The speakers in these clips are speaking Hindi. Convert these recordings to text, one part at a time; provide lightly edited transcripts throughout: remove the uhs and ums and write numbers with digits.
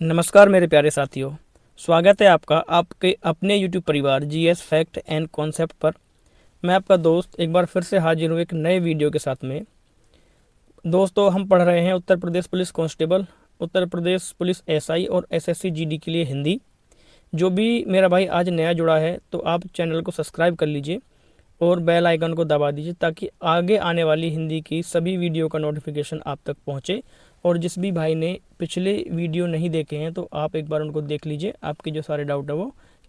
नमस्कार मेरे प्यारे साथियों। स्वागत है आपका आपके अपने YouTube परिवार जीएस फैक्ट एंड कॉन्सेप्ट पर। मैं आपका दोस्त एक बार फिर से हाजिर हूँ एक नए वीडियो के साथ में। दोस्तों, हम पढ़ रहे हैं Uttar Pradesh police constable, Uttar Pradesh police SI और एसएससी जीडी के लिए हिंदी। जो भी मेरा भाई आज नया जुड़ा है तो आप चैनल को सब्सक्राइब कर लीजिए और बेल आइकन को दबा दीजिए ताकि आगे आने वाली हिंदी की सभी वीडियो का नोटिफिकेशन आप तक पहुंचे। और जिस भी भाई ने पिछले वीडियो नहीं देखे हैं तो आप एक बार उनको देख लीजिए, आपके जो सारे डाउट है वो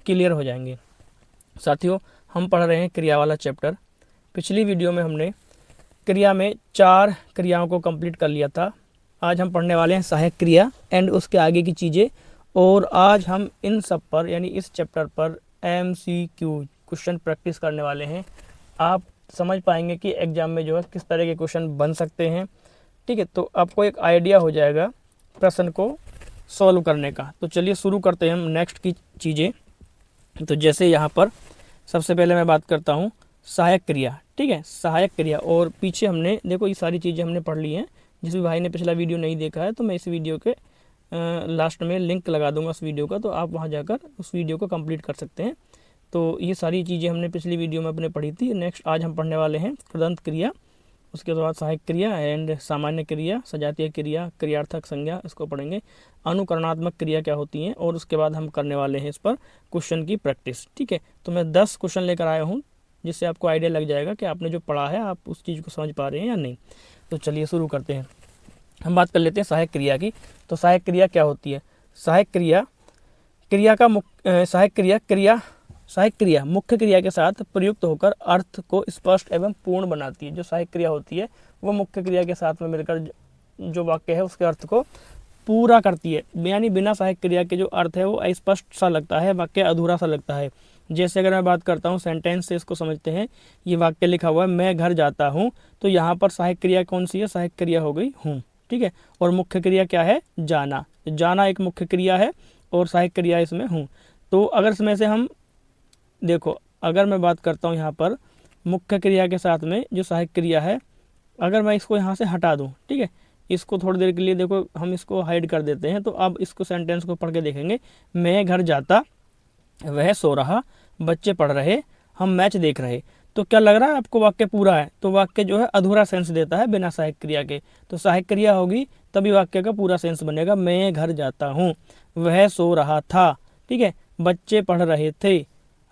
क्लियर हो जाएंगे। साथियों, हम पढ़ रहे हैं क्रिया वाला चैप्टर। पिछली वीडियो में हमने क्रिया में 4 क्रियाओं को कंप्लीट कर लिया था। आज हम पढ़ने वाले हैं सहायक क्रिया एंड उसके आगे की चीज़ें। और आज हम इन सब पर यानी इस चैप्टर पर MCQ क्वेश्चन प्रैक्टिस करने वाले हैं। आप समझ पाएंगे कि एग्ज़ाम में जो है किस तरह के क्वेश्चन बन सकते हैं। ठीक है, तो आपको एक आइडिया हो जाएगा प्रश्न को सॉल्व करने का। तो चलिए शुरू करते हैं हम नेक्स्ट की चीज़ें। तो जैसे यहाँ पर सबसे पहले मैं बात करता हूँ सहायक क्रिया। ठीक है, सहायक क्रिया। और पीछे हमने देखो ये सारी चीज़ें हमने पढ़ ली हैं। जिस भी भाई ने पिछला वीडियो नहीं देखा है तो मैं इस वीडियो के लास्ट में लिंक लगा दूंगा उस वीडियो का, तो आप वहाँ जाकर उस वीडियो को कंप्लीट कर सकते हैं। तो ये सारी चीज़ें हमने पिछली वीडियो में अपने पढ़ी थी। नेक्स्ट आज हम पढ़ने वाले हैं कृदंत क्रिया, उसके बाद सहायक क्रिया एंड सामान्य क्रिया, सजातीय क्रिया, क्रियार्थक संज्ञा, इसको पढ़ेंगे। अनुकरणात्मक क्रिया क्या होती हैं और उसके बाद हम करने वाले हैं इस पर क्वेश्चन की प्रैक्टिस। ठीक है, तो मैं 10 क्वेश्चन लेकर आया हूँ जिससे आपको आइडिया लग जाएगा कि आपने जो पढ़ा है आप उस चीज़ को समझ पा रहे हैं या नहीं। तो चलिए शुरू करते हैं। हम बात कर लेते हैं सहायक क्रिया की। तो सहायक क्रिया क्या होती है? सहायक क्रिया क्रिया का सहायक क्रिया मुख्य क्रिया के साथ प्रयुक्त होकर अर्थ को स्पष्ट एवं पूर्ण बनाती है। जो सहायक क्रिया होती है वो मुख्य क्रिया के साथ में मिलकर जो वाक्य है उसके अर्थ को पूरा करती है। यानी बिना सहायक क्रिया के जो अर्थ है वो अस्पष्ट सा लगता है, वाक्य अधूरा सा लगता है। जैसे अगर मैं बात करता हूँ सेंटेंस से, इसको समझते हैं। ये वाक्य लिखा हुआ है मैं घर जाता हूँ, तो यहाँ पर सहायक क्रिया कौन सी है? सहायक क्रिया हो गई हूँ। ठीक है, और मुख्य क्रिया क्या है? जाना। जाना एक मुख्य क्रिया है और सहायक क्रिया इसमें हूँ। तो अगर इसमें से हम देखो, अगर मैं बात करता हूँ यहाँ पर मुख्य क्रिया के साथ में जो सहायक क्रिया है, अगर मैं इसको यहाँ से हटा दूँ, ठीक है, इसको थोड़ी देर के लिए देखो हम इसको हाइड कर देते हैं। तो अब इसको सेंटेंस को पढ़ के देखेंगे। मैं घर जाता, वह सो रहा, बच्चे पढ़ रहे, हम मैच देख रहे। तो क्या लग रहा है आपको वाक्य पूरा है? तो वाक्य जो है अधूरा सेंस देता है बिना सहायक क्रिया के। तो सहायक क्रिया होगी तभी वाक्य का पूरा सेंस बनेगा। मैं घर जाता हूँ, वह सो रहा था, ठीक है, बच्चे पढ़ रहे थे,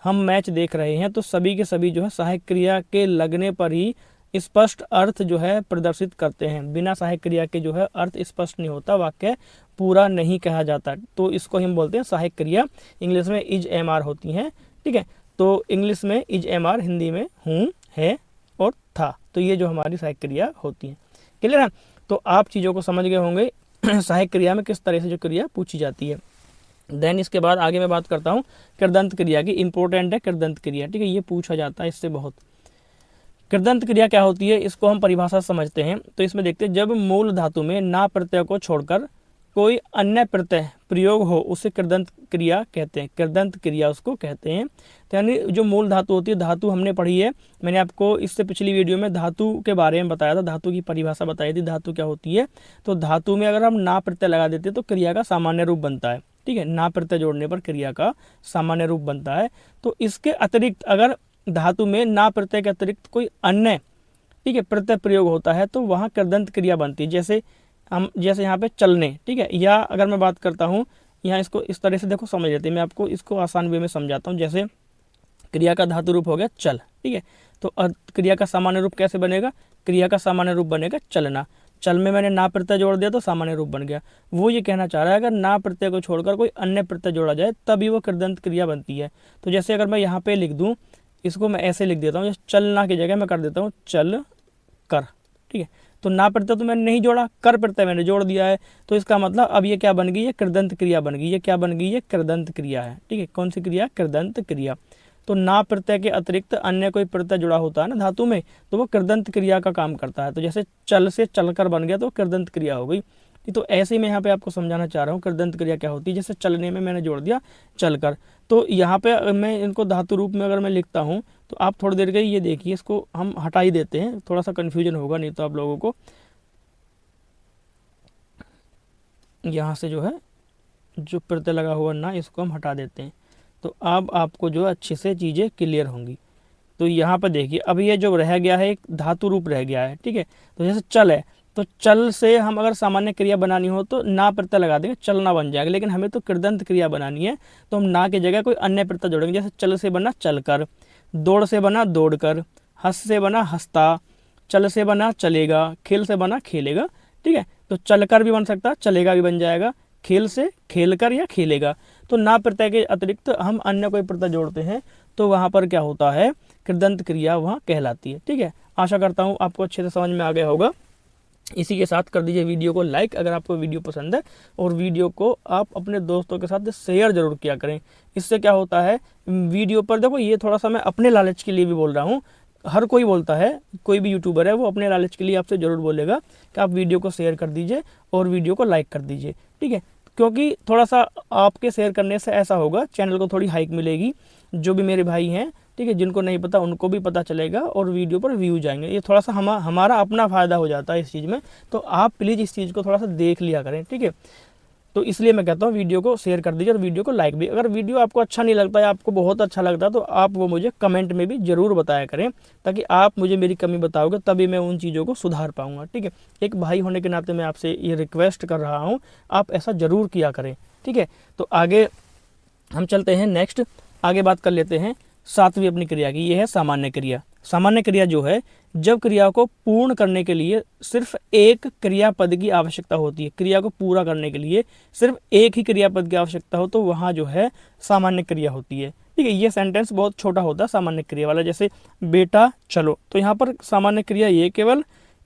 हम मैच देख रहे हैं। तो सभी के सभी जो है सहायक क्रिया के लगने पर ही स्पष्ट अर्थ जो है प्रदर्शित करते हैं। बिना सहायक क्रिया के जो है अर्थ स्पष्ट नहीं होता, वाक्य पूरा नहीं कहा जाता। तो इसको हम बोलते हैं सहायक क्रिया। इंग्लिश में इज एम आर होती हैं। ठीक है, तो इंग्लिश में इज एम आर, हिंदी में हूँ, है और था। तो ये जो हमारी सहायक क्रिया होती है। क्लियर है? तो आप चीज़ों को समझ गए होंगे सहायक क्रिया में किस तरह से जो क्रिया पूछी जाती है। देन इसके बाद आगे मैं बात करता हूँ कृदंत क्रिया की। इंपॉर्टेंट है कृदंत क्रिया। ठीक है, ये पूछा जाता है इससे बहुत। कृदंत क्रिया क्या होती है इसको हम परिभाषा समझते हैं। तो इसमें देखते हैं जब मूल धातु में ना प्रत्यय को छोड़कर कोई अन्य प्रत्यय प्रयोग हो उसे कृदंत क्रिया कहते हैं। कृदंत क्रिया उसको कहते हैं। तो यानी जो मूल धातु होती है, धातु हमने पढ़ी है, मैंने आपको इससे पिछली वीडियो में धातु के बारे में बताया था, धातु की परिभाषा बताई थी धातु क्या होती है। तो धातु में अगर हम ना प्रत्यय लगा देते हैं तो क्रिया का सामान्य रूप बनता है। ठीक है, ना प्रत्यय जोड़ने पर क्रिया का सामान्य रूप बनता है। तो इसके अतिरिक्त अगर धातु में ना प्रत्यय के अतिरिक्त कोई अन्य, ठीक है, प्रत्यय प्रयोग होता है तो वहाँ कृदंत क्रिया बनती है। जैसे यहाँ पे चलने, ठीक है, या अगर मैं बात करता हूँ यहाँ, इसको इस तरह से देखो समझ लेते हैं। मैं आपको इसको आसान वे में समझाता हूँ। जैसे क्रिया का धातु रूप हो गया चल, ठीक है, तो क्रिया का सामान्य रूप कैसे बनेगा? क्रिया का सामान्य रूप बनेगा चलना। चल में मैंने ना प्रत्यय जोड़ दिया तो सामान्य रूप बन गया। वो ये कहना चाह रहा है अगर ना प्रत्यय को छोड़कर कोई अन्य प्रत्यय जोड़ा जाए तभी वो कृदंत क्रिया बनती है। तो जैसे अगर मैं यहाँ पे लिख दूँ, इसको मैं ऐसे लिख देता हूँ, जैसे चलना की जगह मैं कर देता हूँ चल कर। ठीक है, तो ना प्रत्यय तो मैंने नहीं जोड़ा, कर प्रत्यय मैंने जोड़ दिया है। तो इसका मतलब अब ये क्या बन गई? ये कृदंत क्रिया बन गई। ये क्या बन गई? ये कृदंत क्रिया है। ठीक है, कौन सी क्रिया? कृदंत क्रिया। तो ना प्रत्यय के अतिरिक्त अन्य कोई प्रत्यय जुड़ा होता है ना धातु में, तो वो कृदंत क्रिया का काम करता है। तो जैसे चल से चलकर बन गया तो कृदंत क्रिया हो गई। तो ऐसे ही मैं यहाँ पे आपको समझाना चाह रहा हूँ कृदंत क्रिया क्या होती है। जैसे चलने में मैंने जोड़ दिया चलकर, तो यहाँ पे मैं इनको धातु रूप में अगर मैं लिखता हूँ तो आप थोड़ी देर के ये देखिए, इसको हम हटा ही देते हैं, थोड़ा सा कन्फ्यूजन होगा नहीं तो आप लोगों को। यहाँ से जो है जो प्रत्यय लगा हुआ ना, इसको हम हटा देते हैं। तो अब आपको जो अच्छे से चीज़ें क्लियर होंगी। तो यहाँ पर देखिए, अब ये जो रह गया है एक धातु रूप रह गया है, ठीक है। तो जैसे चल है, तो चल से हम अगर सामान्य क्रिया बनानी हो तो ना प्रत्यय लगा देंगे, चलना बन जाएगा। लेकिन हमें तो कृदंत क्रिया बनानी है, तो हम ना की जगह कोई अन्य प्रत्यय जोड़ेंगे। जैसे चल से बना चलकर, दौड़ से बना दौड़कर, हंस से बना हंसता, चल से बना चलेगा, खेल से बना खेलेगा, ठीक है। तो चलकर भी बन सकता है, चलेगा भी बन जाएगा, खेल से खेलकर या खेलेगा। तो ना प्रत्यय के अतिरिक्त हम अन्य कोई प्रत्यय जोड़ते हैं तो वहाँ पर क्या होता है, कृदंत क्रिया वहाँ कहलाती है, ठीक है। आशा करता हूँ आपको अच्छे से समझ में आ गया होगा। इसी के साथ कर दीजिए वीडियो को लाइक अगर आपको वीडियो पसंद है, और वीडियो को आप अपने दोस्तों के साथ शेयर जरूर किया करें। इससे क्या होता है, वीडियो पर देखो, ये थोड़ा सा मैं अपने लालच के लिए भी बोल रहा हूँ, हर कोई बोलता है, कोई भी यूट्यूबर है वो अपने लालच के लिए आपसे ज़रूर बोलेगा कि आप वीडियो को शेयर कर दीजिए और वीडियो को लाइक कर दीजिए, ठीक है। क्योंकि थोड़ा सा आपके शेयर करने से ऐसा होगा, चैनल को थोड़ी हाइक मिलेगी, जो भी मेरे भाई हैं, ठीक है, जिनको नहीं पता उनको भी पता चलेगा और वीडियो पर व्यू जाएंगे। ये थोड़ा सा हमारा अपना फ़ायदा हो जाता है इस चीज़ में। तो आप प्लीज़ इस चीज़ को थोड़ा सा देख लिया करें, ठीक है। तो इसलिए मैं कहता हूँ वीडियो को शेयर कर दीजिए और वीडियो को लाइक भी। अगर वीडियो आपको अच्छा नहीं लगता है, आपको बहुत अच्छा लगता है, तो आप वो मुझे कमेंट में भी ज़रूर बताया करें, ताकि आप मुझे मेरी कमी बताओगे तभी मैं उन चीज़ों को सुधार पाऊँगा, ठीक है। एक भाई होने के नाते मैं आपसे ये रिक्वेस्ट कर रहा हूँ, आप ऐसा ज़रूर किया करें, ठीक है। तो आगे हम चलते हैं, नेक्स्ट आगे बात कर लेते हैं 7वीं अपनी क्रिया की। ये है सामान्य क्रिया। सामान्य क्रिया जो है, जब क्रिया को पूर्ण करने के लिए सिर्फ एक क्रियापद की आवश्यकता होती है, क्रिया को पूरा करने के लिए सिर्फ एक ही क्रियापद की आवश्यकता हो, तो वहाँ जो है सामान्य क्रिया होती है, ठीक है। ये सेंटेंस बहुत छोटा होता है सामान्य क्रिया वाला, जैसे बेटा चलो, तो यहाँ पर सामान्य क्रिया ये केवल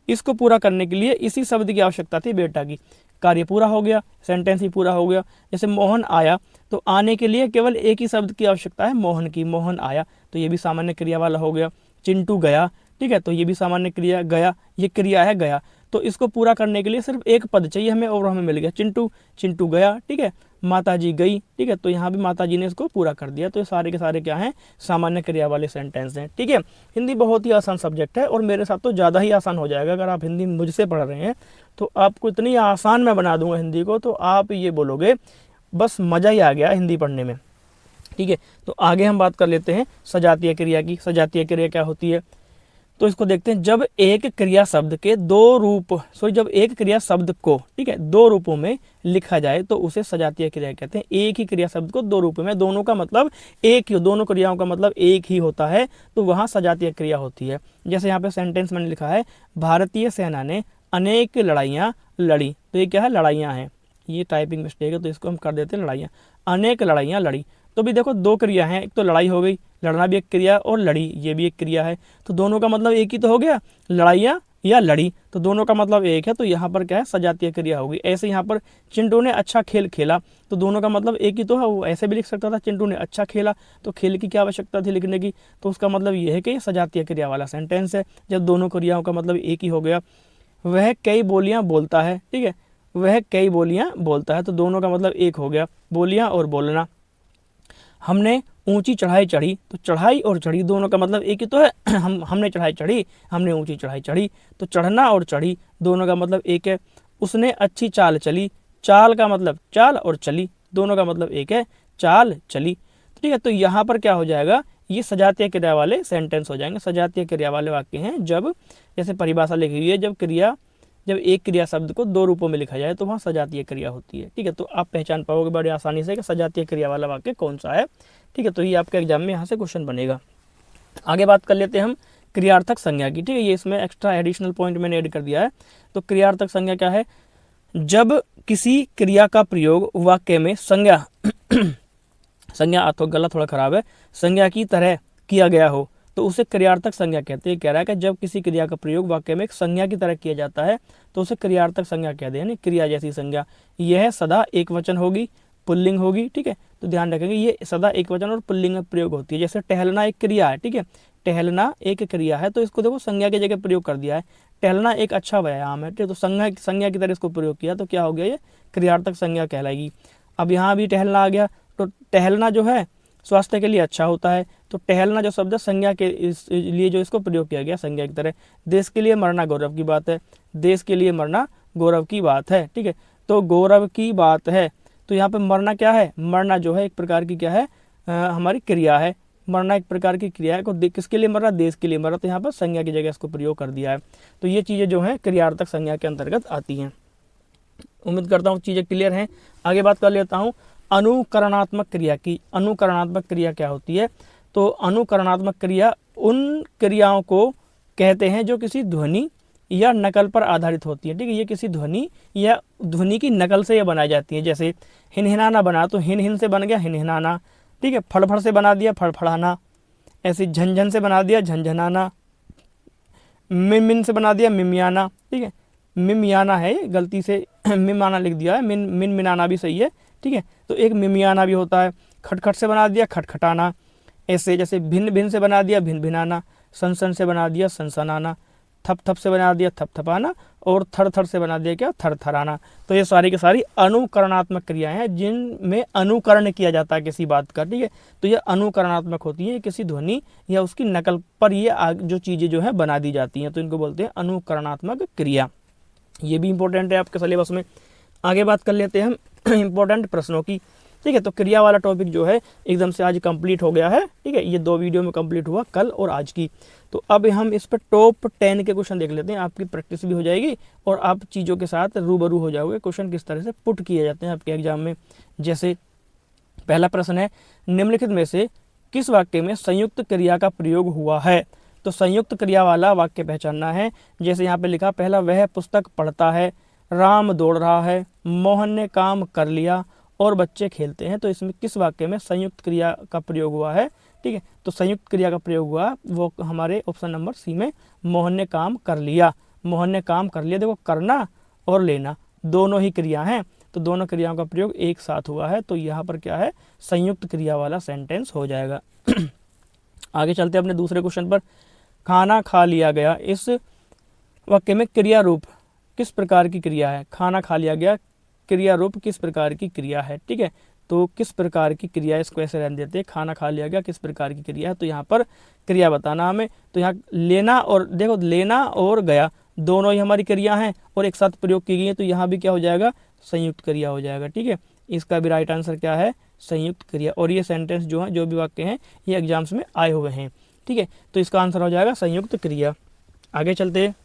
इसको पूरा करने के लिए इसी शब्द की आवश्यकता थी, बेटा की, कार्य पूरा हो गया, सेंटेंस ही पूरा हो गया। जैसे मोहन आया, तो आने के लिए केवल एक ही शब्द की आवश्यकता है, मोहन की, मोहन आया, तो ये भी सामान्य क्रिया वाला हो गया। चिंटू गया, ठीक है, तो ये भी सामान्य क्रिया, गया ये क्रिया है, गया। तो इसको पूरा करने के लिए सिर्फ एक पद चाहिए हमें और हमें मिल गया चिंटू, चिंटू गया, ठीक है। माता जी गई, ठीक है, तो यहाँ भी माता जी ने इसको पूरा कर दिया। तो ये सारे के सारे क्या हैं, सामान्य क्रिया वाले सेंटेंस हैं, ठीक है। हिंदी बहुत ही आसान सब्जेक्ट है और मेरे साथ तो ज़्यादा ही आसान हो जाएगा। अगर आप हिंदी मुझसे पढ़ रहे हैं तो आपको इतनी आसान मैं बना दूंगा हिंदी को, तो आप ये बोलोगे बस मज़ा ही आ गया हिंदी पढ़ने में, ठीक है। तो आगे हम बात कर लेते हैं सजातीय क्रिया की। सजातीय क्रिया क्या होती है, तो इसको देखते हैं। जब एक क्रिया शब्द के दो रूप, जब एक क्रिया शब्द को, ठीक है, दो रूपों में लिखा जाए तो उसे सजातीय क्रिया कहते हैं। एक ही क्रिया शब्द को दो रूपों में, दोनों का मतलब एक ही, दोनों क्रियाओं का मतलब एक ही होता है, तो वहाँ सजातीय क्रिया होती है। जैसे यहाँ पे सेंटेंस मैंने लिखा है, भारतीय सेना ने अनेक लड़ाइयाँ लड़ी, तो ये क्या है, लड़ाइयाँ हैं, ये टाइपिंग मिस्टेक है तो इसको हम कर देते हैं लड़ाइयाँ। अनेक लड़ाइयाँ लड़ी, तो भी देखो दो क्रिया हैं, एक तो लड़ाई हो गई, लड़ना भी एक क्रिया, और लड़ी ये भी एक क्रिया है, तो दोनों का मतलब एक ही तो हो गया, लड़ाइयाँ या लड़ी, तो दोनों का मतलब एक है, तो यहाँ पर क्या है, सजातीय क्रिया होगी। ऐसे यहाँ पर चिंटू ने अच्छा खेल खेला, तो दोनों का मतलब एक ही तो है, वो ऐसे भी लिख सकता था चिंटू ने अच्छा खेला, तो खेल की क्या आवश्यकता थी लिखने की, तो उसका मतलब ये है कि ये सजातीय क्रिया वाला सेंटेंस है, जब दोनों क्रियाओं का मतलब एक ही हो गया। वह कई बोलियाँ बोलता है, ठीक है, वह कई बोलियाँ बोलता है, तो दोनों का मतलब एक हो गया, बोलियाँ और बोलना। हमने ऊंची चढ़ाई चढ़ी, तो चढ़ाई और चढ़ी दोनों का मतलब एक ही तो है, हमने चढ़ाई चढ़ी, हमने ऊंची चढ़ाई चढ़ी, तो चढ़ना और चढ़ी दोनों का मतलब एक है। उसने अच्छी चाल चली, चाल का मतलब चाल और चली, दोनों का मतलब एक है, चाल चली, ठीक है। तो यहाँ पर क्या हो जाएगा, ये सजातीय क्रिया वाले सेंटेंस हो जाएंगे। सजातीय क्रिया वाले वाक्य हैं जब, जैसे परिभाषा लिखी हुई है, जब एक क्रिया शब्द को दो रूपों में लिखा जाए तो वहाँ सजातीय क्रिया होती है, ठीक है। तो आप पहचान पाओगे बड़ी आसानी से कि सजातीय क्रिया वाला वाक्य कौन सा है, ठीक है। तो ये आपके एग्जाम में यहाँ से क्वेश्चन बनेगा। आगे बात कर लेते हैं हम क्रियार्थक संज्ञा की, ठीक है। ये इसमें एक्स्ट्रा एडिशनल पॉइंट मैंने ऐड कर दिया है। तो क्रियार्थक संज्ञा क्या है, जब किसी क्रिया का प्रयोग वाक्य में संज्ञा संज्ञा तो गला थोड़ा खराब है, संज्ञा की तरह किया गया हो तो उसे क्रियार्थक संज्ञा कहते हैं। कह रहा है कि जब किसी क्रिया का प्रयोग वाक्य में एक संज्ञा की तरह किया जाता है तो उसे क्रियार्थक संज्ञा कहते हैं, यानी क्रिया जैसी संज्ञा। यह सदा एक वचन होगी, पुल्लिंग होगी, ठीक है। तो ध्यान रखेंगे ये सदा एक वचन और पुल्लिंग में प्रयोग होती है। जैसे टहलना एक क्रिया है, ठीक है, टहलना एक क्रिया है, तो इसको देखो संज्ञा की जगह प्रयोग कर दिया है। टहलना एक अच्छा व्यायाम है, ठीक है, तो संज्ञा की तरह इसको प्रयोग किया, तो क्या हो गया, ये क्रियार्थक संज्ञा कहलाएगी। अब यहाँ भी टहलना आ गया, तो टहलना जो है स्वास्थ्य के लिए अच्छा होता है, तो टहलना जो शब्द है संज्ञा के लिए जो इसको प्रयोग किया गया संज्ञा की तरह। देश के लिए मरना गौरव की बात है, देश के लिए मरना गौरव की बात है, ठीक है, तो गौरव की बात है, तो यहाँ पे मरना क्या है, मरना जो है एक प्रकार की क्या है, हमारी क्रिया है। मरना एक प्रकार की क्रिया है, को किसके लिए मर रहा, देश के लिए मर रहा, तो यहाँ पर संज्ञा की जगह इसको प्रयोग कर दिया है। तो ये चीज़ें जो है क्रियार्थक संज्ञा के अंतर्गत आती हैं। उम्मीद करता हूँ चीज़ें क्लियर हैं। आगे बात कर लेता हूँ अनुकरणात्मक क्रिया की। अनुकरणात्मक क्रिया क्या होती है, तो अनुकरणात्मक क्रिया उन क्रियाओं को कहते हैं जो किसी ध्वनि या नकल पर आधारित होती है। ठीक है, ये किसी ध्वनि या ध्वनि की नकल से ये बनाई जाती है। जैसे हिनहिनाना बना तो हिन हिन से बन गया हिनहिनाना। ठीक है, फड़फड़ से बना दिया फड़फड़ाना। ऐसे झनझन से बना दिया झंझनाना। मिन मिन से बना दिया मिमियाना। ठीक है, मिमियाना है, गलती से मिमाना लिख दिया है, मिन मिन मिनाना भी सही है। ठीक है, तो एक मिमियाना भी होता है। खटखट से बना दिया खटखटाना। ऐसे जैसे भिन्न भिन्न से बना दिया भिन भिनाना। सनसन से बना दिया सनसनाना। थप थप से बना दिया थप थपाना। और थर थर से बना दिया क्या, थर थराना। तो ये सारी की सारी अनुकरणात्मक क्रियाएं हैं जिनमें अनुकरण किया जाता है किसी बात का। ठीक है, तो ये अनुकरणात्मक होती है, किसी ध्वनि या उसकी नकल पर ये जो चीज़ें जो है बना दी जाती हैं, तो इनको बोलते हैं अनुकरणात्मक क्रिया। ये भी इंपॉर्टेंट है आपके सिलेबस में। आगे बात कर लेते हैं हम इंपॉर्टेंट प्रश्नों की। ठीक है, तो क्रिया वाला टॉपिक जो है एकदम से आज कंप्लीट हो गया है। ठीक है, ये 2 वीडियो में कंप्लीट हुआ, कल और आज की। तो अब हम इस पर टॉप 10 के क्वेश्चन देख लेते हैं। आपकी प्रैक्टिस भी हो जाएगी और आप चीज़ों के साथ रूबरू हो जाओगे, क्वेश्चन किस तरह से पुट किए जाते हैं आपके एग्जाम में। जैसे पहला प्रश्न है, निम्नलिखित में से किस वाक्य में संयुक्त क्रिया का प्रयोग हुआ है। तो संयुक्त क्रिया वाला वाक्य पहचानना है। जैसे यहाँ पे लिखा, पहला वह पुस्तक पढ़ता है, राम दौड़ रहा है, मोहन ने काम कर लिया और बच्चे खेलते हैं। तो इसमें किस वाक्य में संयुक्त क्रिया का प्रयोग हुआ है। ठीक है, तो संयुक्त क्रिया का प्रयोग हुआ वो हमारे ऑप्शन नंबर सी में, मोहन ने काम कर लिया। मोहन ने काम कर लिया, देखो करना और लेना दोनों ही क्रिया हैं, तो दोनों क्रियाओं का प्रयोग एक साथ हुआ है। तो यहाँ पर क्या है, संयुक्त क्रिया वाला सेंटेंस हो जाएगा। आगे चलते हैं अपने दूसरे क्वेश्चन पर। खाना खा लिया गया, इस वाक्य में क्रिया रूप किस प्रकार की क्रिया है। खाना खा लिया गया क्रिया रूप किस प्रकार की क्रिया है। ठीक है, तो किस प्रकार की क्रिया, इसको ऐसे रहने देते हैं, खाना खा लिया गया किस प्रकार की क्रिया है। तो यहाँ पर क्रिया बताना हमें। तो यहाँ लेना और देखो, लेना और गया दोनों ही हमारी क्रिया हैं और एक साथ प्रयोग की गई है, तो यहाँ भी क्या हो जाएगा, संयुक्त क्रिया हो जाएगा। ठीक है, इसका भी राइट आंसर क्या है, संयुक्त क्रिया। और ये सेंटेंस जो है, जो भी वाक्य हैं, ये एग्जाम्स में आए हुए हैं। ठीक है, तो इसका आंसर हो जाएगा संयुक्त क्रिया। आगे चलते हैं,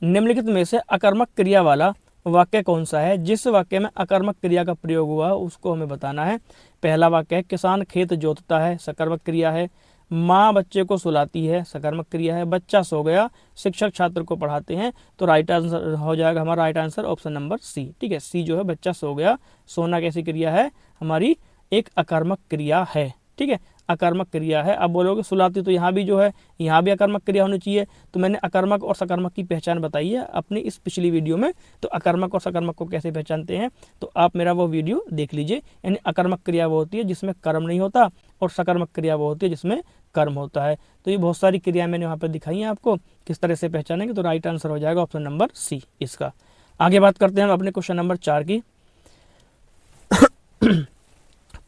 निम्नलिखित में से अकर्मक क्रिया वाला वाक्य कौन सा है। जिस वाक्य में अकर्मक क्रिया का प्रयोग हुआ उसको हमें बताना है। पहला वाक्य है, किसान खेत जोतता है, सकर्मक क्रिया है। माँ बच्चे को सुलाती है, सकर्मक क्रिया है। बच्चा सो गया, शिक्षक छात्र को पढ़ाते हैं। तो राइट आंसर हो जाएगा हमारा, right answer option number C. ठीक है, सी जो है, बच्चा सो गया। सोना कैसी क्रिया है, हमारी एक अकर्मक क्रिया है। ठीक है, अकर्मक क्रिया है। अब बोलोगे सुलाती, तो यहाँ भी जो है, यहाँ भी अकर्मक क्रिया होनी चाहिए। तो मैंने अकर्मक और सकर्मक की पहचान बताई है अपनी इस पिछली वीडियो में। तो अकर्मक और सकर्मक को कैसे पहचानते हैं, तो आप मेरा वो वीडियो देख लीजिए। यानी अकर्मक क्रिया वो होती है जिसमें कर्म नहीं होता, और सकर्मक क्रिया वो होती है जिसमें कर्म होता है। तो ये बहुत सारी क्रियाएं मैंने वहाँ पर दिखाई हैं आपको, किस तरह से पहचानेंगे। तो राइट आंसर हो जाएगा ऑप्शन नंबर सी इसका। आगे बात करते हैं हम अपने क्वेश्चन नंबर 4 की।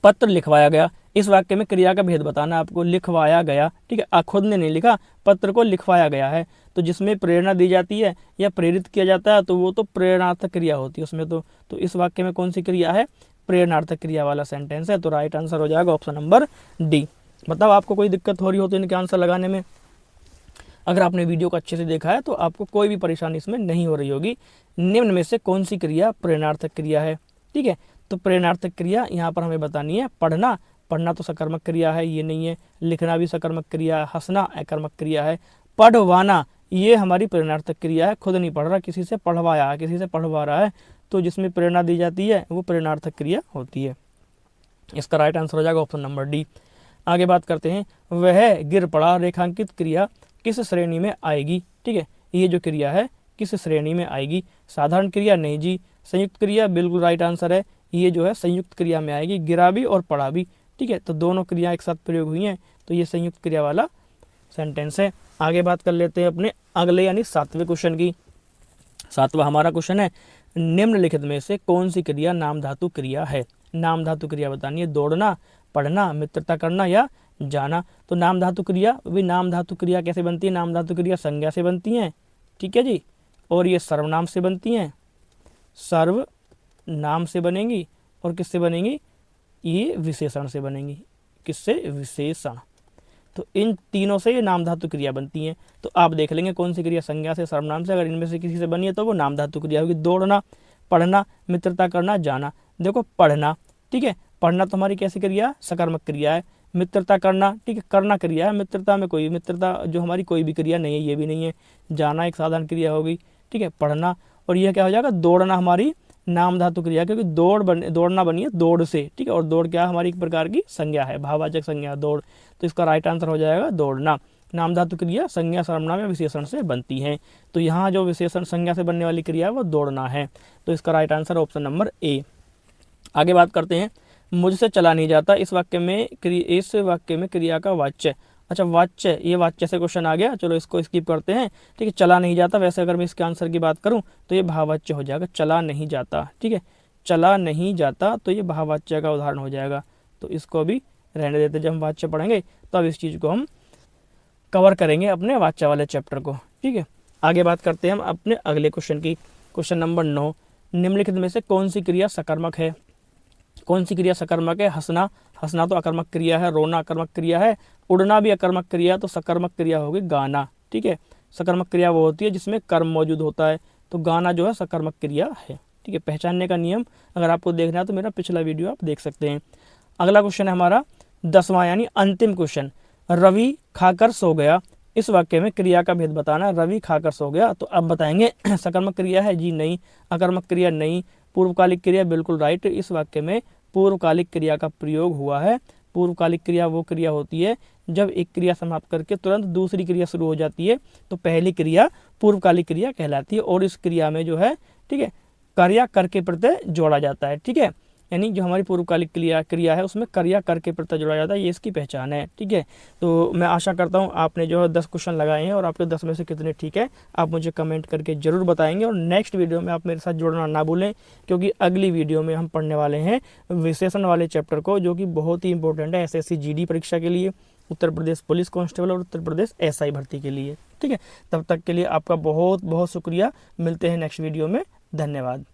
पत्र लिखवाया गया, इस वाक्य में क्रिया का भेद बताना आपको। लिखवाया गया, ठीक है, खुद ने नहीं लिखा, पत्र को लिखवाया गया है। तो जिसमें प्रेरणा दी जाती है या प्रेरित किया जाता है, तो वो तो प्रेरणार्थक क्रिया होती है उसमें। तो इस वाक्य में कौन सी क्रिया है, प्रेरणार्थक क्रिया वाला सेंटेंस है। तो राइट आंसर हो जाएगा ऑप्शन नंबर डी। बताओ आपको कोई दिक्कत हो रही हो तो इनके आंसर लगाने में। अगर आपने वीडियो को अच्छे से देखा है तो आपको कोई भी परेशानी इसमें नहीं हो रही होगी। निम्न में से कौन सी क्रिया प्रेरणार्थक क्रिया है। ठीक है, तो प्रेरणार्थक क्रिया यहाँ पर हमें बतानी है। पढ़ना, पढ़ना तो सकर्मक क्रिया है, ये नहीं है। लिखना भी सकर्मक क्रिया है। हंसना अकर्मक क्रिया है। पढ़वाना ये हमारी प्रेरणार्थक क्रिया है। खुद नहीं पढ़ रहा, किसी से पढ़वाया है, किसी से पढ़वा रहा है। तो जिसमें प्रेरणा दी जाती है वो प्रेरणार्थक क्रिया होती है। इसका राइट आंसर हो जाएगा ऑप्शन नंबर डी। आगे बात करते हैं, वह गिर पड़ा रेखांकित क्रिया किस श्रेणी में आएगी। ठीक है, ये जो क्रिया है किस श्रेणी में आएगी। साधारण क्रिया नहीं जी। संयुक्त क्रिया बिल्कुल राइट आंसर है, ये जो है संयुक्त क्रिया में आएगी। गिरा भी और पढ़ा भी। ठीक है, तो दोनों क्रिया एक साथ प्रयोग हुई हैं, तो ये संयुक्त क्रिया वाला सेंटेंस है। आगे बात कर लेते हैं अपने अगले यानी 7वें क्वेश्चन की। 7वां हमारा क्वेश्चन है, निम्नलिखित में से कौन सी क्रिया नाम धातु क्रिया है। नाम धातु क्रिया बतानी है। दौड़ना, पढ़ना, मित्रता करना या जाना। तो नाम धातु क्रिया, वे नाम धातु क्रिया कैसे बनती है। नाम धातु क्रिया संज्ञा से बनती हैं। ठीक है जी, और ये सर्वनाम से बनती हैं। सर्वनाम से बनेंगी और किससे बनेंगी, ये विशेषण से बनेंगी। किससे, विशेषण। तो इन तीनों से ये नाम धातु क्रिया बनती हैं। तो आप देख लेंगे कौन सी क्रिया संज्ञा से, सर्वनाम से, अगर इनमें से किसी से बनी है तो वो नाम धातु क्रिया होगी। दौड़ना, पढ़ना, मित्रता करना, जाना। देखो पढ़ना, ठीक है, पढ़ना तो हमारी कैसी क्रिया, सकर्मक क्रिया है। मित्रता करना, ठीक है, करना क्रिया है, मित्रता में कोई, मित्रता जो हमारी कोई भी क्रिया नहीं है, ये भी नहीं है। जाना एक साधारण क्रिया होगी, ठीक है, पढ़ना। और यह क्या हो जाएगा, दौड़ना हमारी नाम धातु क्रिया, क्योंकि दौड़ना बनी है दौड़ से, ठीक है, और दौड़ क्या हमारी एक प्रकार की संज्ञा है, भाववाचक संज्ञा दौड़। तो इसका राइट आंसर हो जाएगा दौड़ना। नाम धातु क्रिया संज्ञा, सर्वनाम या विशेषण से बनती है। तो यहाँ जो विशेषण संज्ञा से बनने वाली क्रिया है वो दौड़ना है। तो इसका right answer option number A. आगे बात करते हैं, मुझसे चला नहीं जाता, इस वाक्य में क्रिया का वाच्य। अच्छा वाच्य, ये वाच्य से क्वेश्चन आ गया, चलो इसको स्किप करते हैं, ठीक है। चला नहीं जाता, वैसे अगर मैं इसके आंसर की बात करूं तो ये भाववाच्य हो जाएगा, चला नहीं जाता, ठीक है, चला नहीं जाता, तो ये भाववाच्य का उदाहरण हो जाएगा। तो इसको भी रहने देते, जब हम वाच्य पढ़ेंगे तो अब इस चीज़ को हम कवर करेंगे अपने वाच्य वाले चैप्टर को, ठीक है। आगे बात करते हैं हम अपने अगले क्वेश्चन की। क्वेश्चन नंबर 9, निम्नलिखित में से कौन सी क्रिया सकर्मक है। कौन सी क्रिया सकर्मक है, हंसना, हंसना तो अकर्मक क्रिया है, रोना अकर्मक क्रिया है, उड़ना भी अकर्मक क्रिया है, तो सकर्मक क्रिया होगी गाना, ठीक है। सकर्मक क्रिया वो होती है जिसमें कर्म मौजूद होता है, तो गाना जो है सकर्मक क्रिया है, ठीक है। पहचानने का नियम अगर आपको देखना है तो मेरा पिछला वीडियो आप देख सकते हैं। अगला क्वेश्चन है हमारा 10वां यानी अंतिम क्वेश्चन, रवि खाकर सो गया, इस वाक्य में क्रिया का भेद बताना। रवि खाकर सो गया, तो अब बताएंगे सकर्मक क्रिया है जी नहीं, अकर्मक क्रिया नहीं, पूर्वकालिक क्रिया बिल्कुल राइट। इस वाक्य में पूर्वकालिक क्रिया का प्रयोग हुआ है। पूर्वकालिक क्रिया वो क्रिया होती है जब एक क्रिया समाप्त करके तुरंत दूसरी क्रिया शुरू हो जाती है, तो पहली क्रिया पूर्वकालिक क्रिया कहलाती है। और इस क्रिया में जो है, ठीक है, कर्या कर के प्रत्यय जोड़ा जाता है, ठीक है, यानी जो हमारी पूर्वकालिक क्रिया है उसमें कर्या कर के प्रत्यय जोड़ा जाता है, ये इसकी पहचान है, ठीक है। तो मैं आशा करता हूँ आपने जो है 10 क्वेश्चन लगाए हैं और आपके 10 में से कितने ठीक है आप मुझे कमेंट करके जरूर बताएंगे। और नेक्स्ट वीडियो में आप मेरे साथ जुड़ना ना भूलें, क्योंकि अगली वीडियो में हम पढ़ने वाले हैं विशेषण वाले चैप्टर को, जो कि बहुत ही इंपॉर्टेंट है SSC GD परीक्षा के लिए, उत्तर प्रदेश पुलिस कांस्टेबल और उत्तर प्रदेश SI भर्ती के लिए, ठीक है। तब तक के लिए आपका बहुत बहुत शुक्रिया, मिलते हैं नेक्स्ट वीडियो में, धन्यवाद।